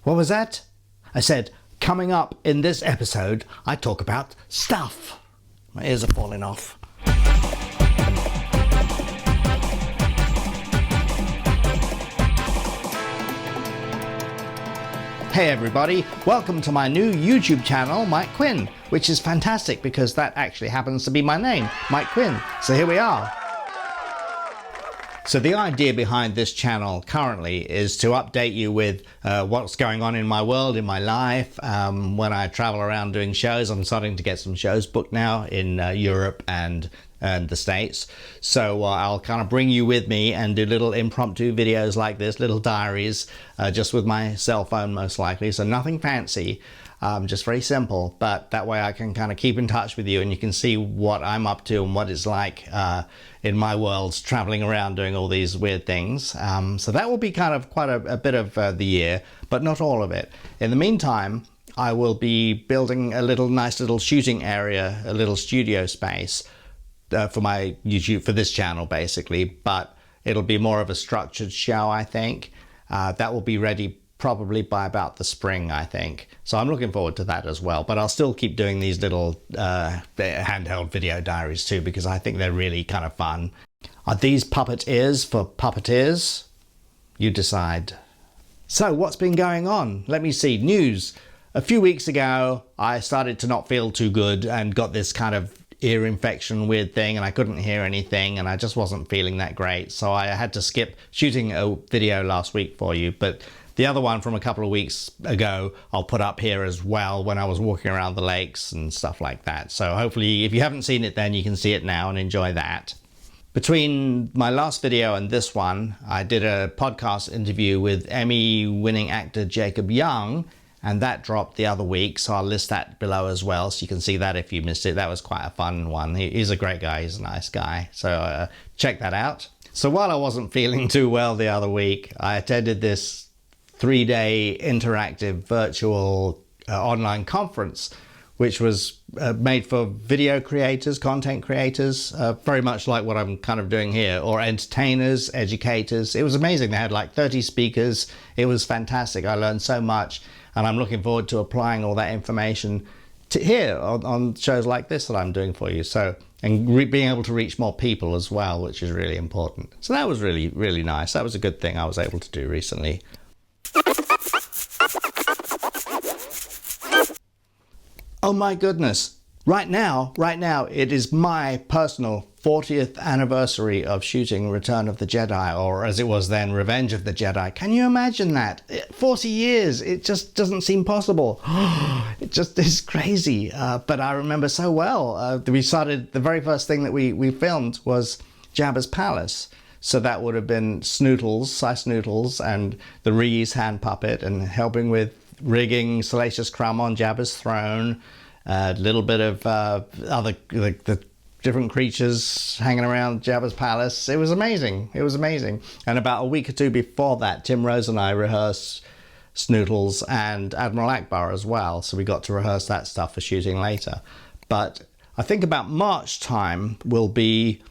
What was that? I said, coming up in this episode, I talk about stuff. My ears are falling off. Hey everybody, welcome to my new YouTube channel, Mike Quinn, which is fantastic because that actually happens to be my name, Mike Quinn. So here we are. So the idea behind this channel currently is to update you with what's going on in my world, in my life. When I travel around doing shows, I'm starting to get some shows booked now in Europe and the States. So I'll kind of bring you with me and do little impromptu videos like this, little diaries, just with my cell phone most likely. So nothing fancy, just very simple. But that way I can kind of keep in touch with you and you can see what I'm up to and what it's like in my world, traveling around doing all these weird things. So that will be kind of quite a bit of the year, but not all of it. In the meantime, I will be building a nice little shooting area, a little studio space for my YouTube, for this channel basically, but it'll be more of a structured show, I think. That will be ready probably by about the spring, I think. So I'm looking forward to that as well, but I'll still keep doing these little handheld video diaries too, because I think they're really kind of fun. Are these puppet ears for puppeteers? You decide. So what's been going on? Let me see. News. A few weeks ago, I started to not feel too good and got this kind of ear infection weird thing, and I couldn't hear anything and I just wasn't feeling that great. So I had to skip shooting a video last week for you, but the other one from a couple of weeks ago, I'll put up here as well when I was walking around the lakes and stuff like that. So hopefully if you haven't seen it then you can see it now and enjoy that. Between my last video and this one, I did a podcast interview with Emmy-winning actor Jacob Young, and that dropped the other week, so I'll list that below as well, so you can see that if you missed it. That was quite a fun one. He's a great guy, he's a nice guy, so check that out. So while I wasn't feeling too well the other week, I attended this 3-day interactive virtual online conference, which was made for video creators, content creators, very much like what I'm kind of doing here, or entertainers, educators. It was amazing. They had like 30 speakers. It was fantastic. I learned so much, and I'm looking forward to applying all that information to here on shows like this that I'm doing for you. So, and being able to reach more people as well, which is really important. So that was really, really nice. That was a good thing I was able to do recently. Oh my goodness, right now, it is my personal 40th anniversary of shooting Return of the Jedi, or as it was then, Revenge of the Jedi. Can you imagine that? 40 years, it just doesn't seem possible. It just is crazy, but I remember so well. We started, the very first thing that we filmed was Jabba's Palace. So that would have been Snootles, Snootles, and the Reese hand puppet, and helping with rigging Salacious Crumb on Jabba's throne, a little bit of the different creatures hanging around Jabba's palace. It was amazing. It was amazing. And about a week or two before that, Tim Rose and I rehearsed Snootles and Admiral Akbar as well. So we got to rehearse that stuff for shooting later. But I think about March time will be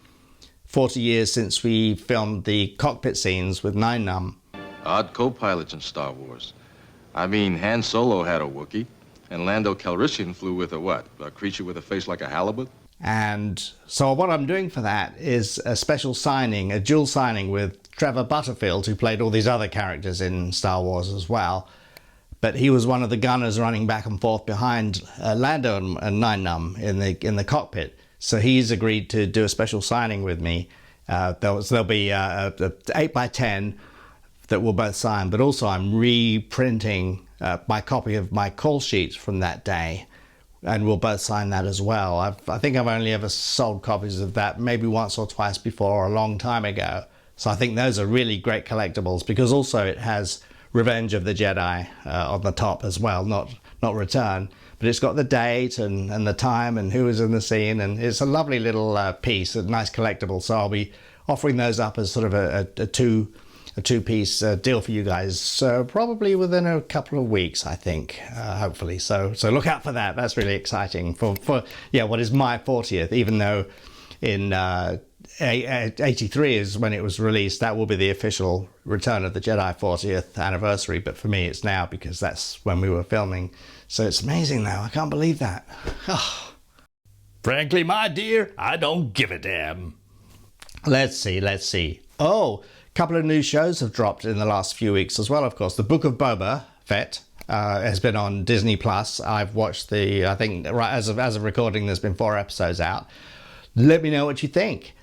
40 years since we filmed the cockpit scenes with Nine Num. Odd co-pilots in Star Wars. I mean, Han Solo had a Wookiee, and Lando Calrissian flew with a what? A creature with a face like a halibut? And so what I'm doing for that is a special signing, a dual signing with Trevor Butterfield, who played all these other characters in Star Wars as well. But he was one of the gunners running back and forth behind Lando and Nine Num in the cockpit. So he's agreed to do a special signing with me. There'll be a 8x10 that we'll both sign, but also I'm reprinting my copy of my call sheet from that day, and we'll both sign that as well. I think I've only ever sold copies of that maybe once or twice before, a long time ago. So I think those are really great collectibles, because also it has Revenge of the Jedi on the top as well, not Return, but it's got the date and the time and who was in the scene, and it's a lovely little piece, a nice collectible. So I'll be offering those up as sort of a two-piece deal for you guys, probably within a couple of weeks, I think, hopefully. So look out for that. That's really exciting for what is my 40th, even though in 83 is when it was released. That will be the official Return of the Jedi 40th anniversary, but for me it's now because that's when we were filming. So it's amazing now. I can't believe that. Frankly, my dear, I don't give a damn. Let's see. Oh, a couple of new shows have dropped in the last few weeks as well, of course. The Book of Boba Fett has been on Disney Plus. I've watched I think right as of recording, there's been 4 episodes out. Let me know what you think.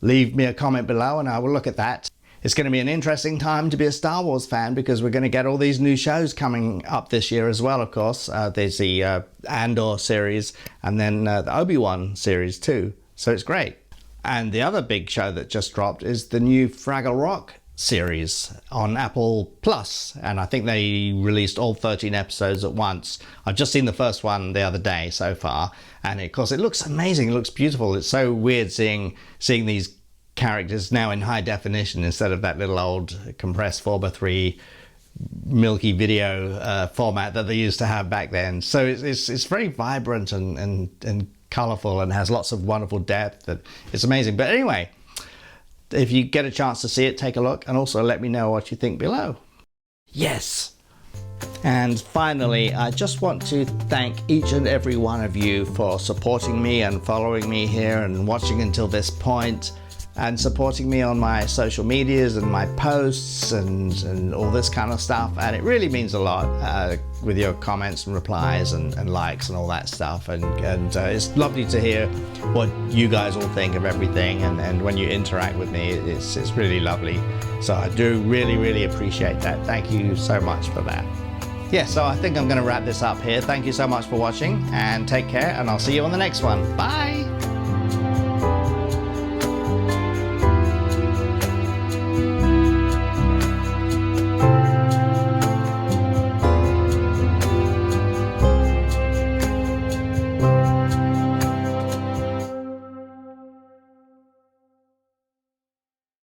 Leave me a comment below and I will look at that. It's going to be an interesting time to be a Star Wars fan because we're going to get all these new shows coming up this year as well, of course. There's the Andor series and then the Obi-Wan series too. So it's great. And the other big show that just dropped is the new Fraggle Rock series on Apple Plus, and I think they released all 13 episodes at once. I've just seen the first one the other day so far, and of course it looks amazing. It looks beautiful. It's so weird seeing these characters now in high definition instead of that little old compressed 4:3 milky video format that they used to have back then. So it's very vibrant and colorful and has lots of wonderful depth, and it's amazing. But anyway, if you get a chance to see it, take a look and also let me know what you think below. Yes! And finally, I just want to thank each and every one of you for supporting me and following me here and watching until this point, and supporting me on my social medias and my posts and all this kind of stuff. And it really means a lot with your comments and replies and likes and all that stuff. And it's lovely to hear what you guys all think of everything. And when you interact with me, it's really lovely. So I do really appreciate that. Thank you so much for that. Yeah, so I think I'm going to wrap this up here. Thank you so much for watching and take care, and I'll see you on the next one. Bye!